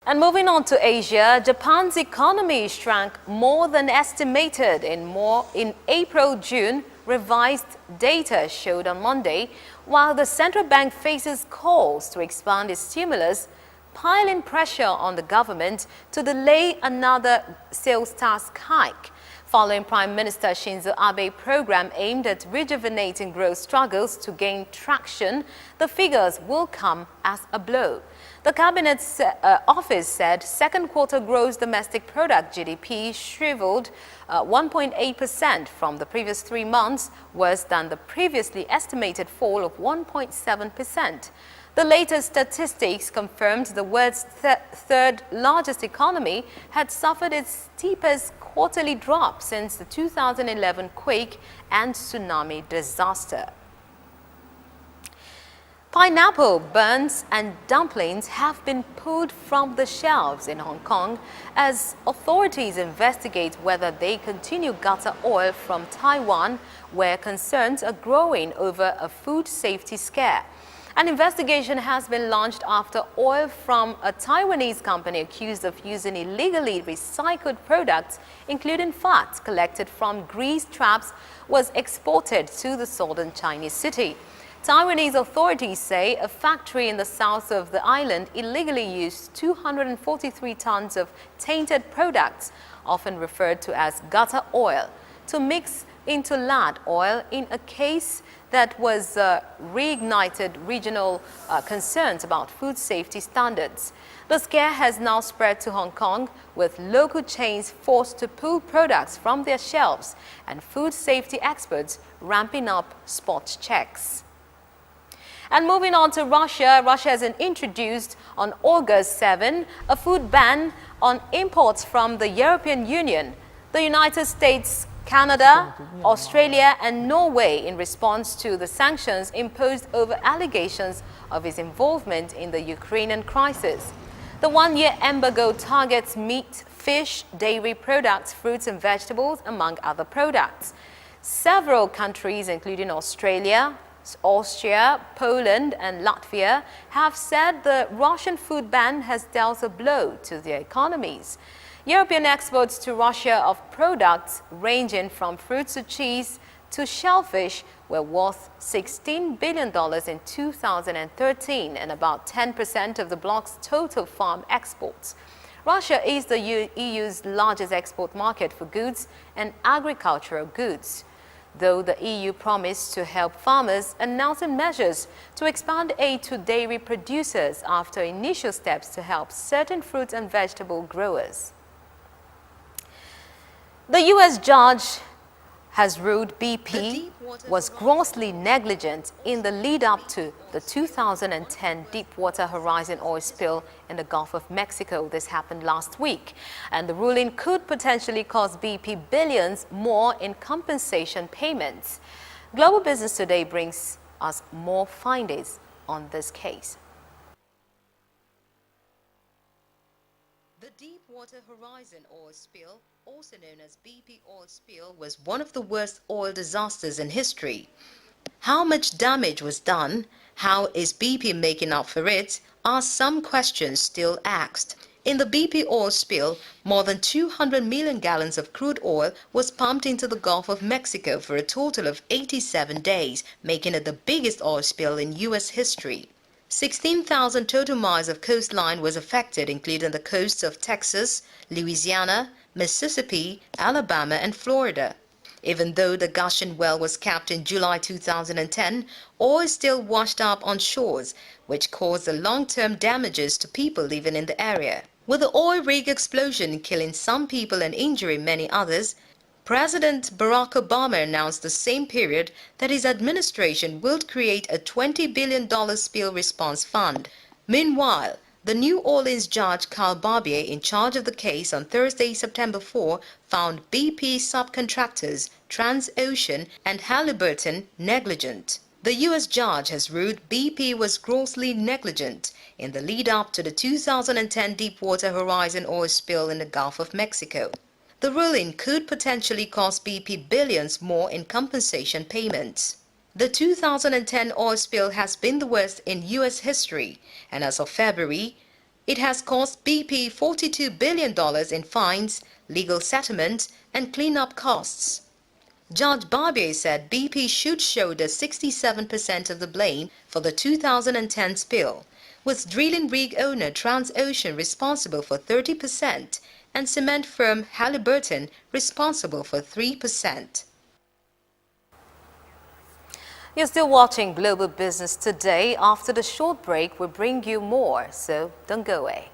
And moving on to Asia, Japan's economy shrank more than estimated in April-June, revised data showed on Monday, while the central bank faces calls to expand its stimulus, piling pressure on the government to delay another sales tax hike. Following Prime Minister Shinzo Abe's program aimed at rejuvenating growth struggles to gain traction, the figures will come as a blow. The Cabinet's office said second quarter gross domestic product GDP shriveled 1.8% from the previous 3 months, worse than the previously estimated fall of 1.7%. The latest statistics confirmed the world's third largest economy had suffered its steepest quarterly drop since the 2011 quake and tsunami disaster. Pineapple, buns and dumplings have been pulled from the shelves in Hong Kong as authorities investigate whether they continue gutter oil from Taiwan, where concerns are growing over a food safety scare. An investigation has been launched after oil from a Taiwanese company accused of using illegally recycled products, including fat collected from grease traps, was exported to the southern Chinese city. Taiwanese authorities say a factory in the south of the island illegally used 243 tons of tainted products, often referred to as gutter oil, to mix into lard oil in a case that was reignited regional concerns about food safety standards. The scare has now spread to Hong Kong, with local chains forced to pull products from their shelves and food safety experts ramping up spot checks. And moving on to Russia, Russia has introduced on August 7 a food ban on imports from the European Union, the United States, Canada, Australia and Norway in response to the sanctions imposed over allegations of its involvement in the Ukrainian crisis. The one-year embargo targets meat, fish, dairy products, fruits and vegetables, among other products. Several countries, including Australia, Austria, Poland and Latvia, have said the Russian food ban has dealt a blow to their economies. European exports to Russia of products ranging from fruits to cheese to shellfish were worth $16 billion in 2013 and about 10% of the bloc's total farm exports. Russia is the EU's largest export market for goods and agricultural goods, though the EU promised to help farmers, announcing measures to expand aid to dairy producers after initial steps to help certain fruit and vegetable growers. The U.S. judge has ruled BP was grossly negligent in the lead-up to the 2010 Deepwater Horizon oil spill in the Gulf of Mexico. This happened last week, and the ruling could potentially cost BP billions more in compensation payments. Global Business Today brings us more findings on this case. The Deepwater Horizon oil spill, also known as BP oil spill, was one of the worst oil disasters in history. How much damage was done? How is BP making up for it? Are some questions still asked. In the BP oil spill, more than 200 million gallons of crude oil was pumped into the Gulf of Mexico for a total of 87 days, making it the biggest oil spill in U.S. history. 16,000 total miles of coastline was affected, including the coasts of Texas, Louisiana, Mississippi, Alabama and Florida. Even though the gushing well was capped in July 2010, oil still washed up on shores, which caused the long-term damages to people living in the area. With the oil rig explosion killing some people and injuring many others, President Barack Obama announced the same period that his administration will create a $20 billion spill response fund. Meanwhile, the New Orleans judge Carl Barbier, in charge of the case on Thursday, September 4, found BP subcontractors Transocean and Halliburton negligent. The U.S. judge has ruled BP was grossly negligent in the lead-up to the 2010 Deepwater Horizon oil spill in the Gulf of Mexico. The ruling could potentially cost BP billions more in compensation payments. The 2010 oil spill has been the worst in U.S. history, and as of February, It has cost BP $42 billion in fines, legal settlement, and cleanup costs. Judge Barbier said BP should shoulder 67% of the blame for the 2010 spill, with drilling rig owner Transocean responsible for 30% and cement firm Halliburton responsible for 3%. You're still watching Global Business Today. After the short break, we'll bring you more, so don't go away.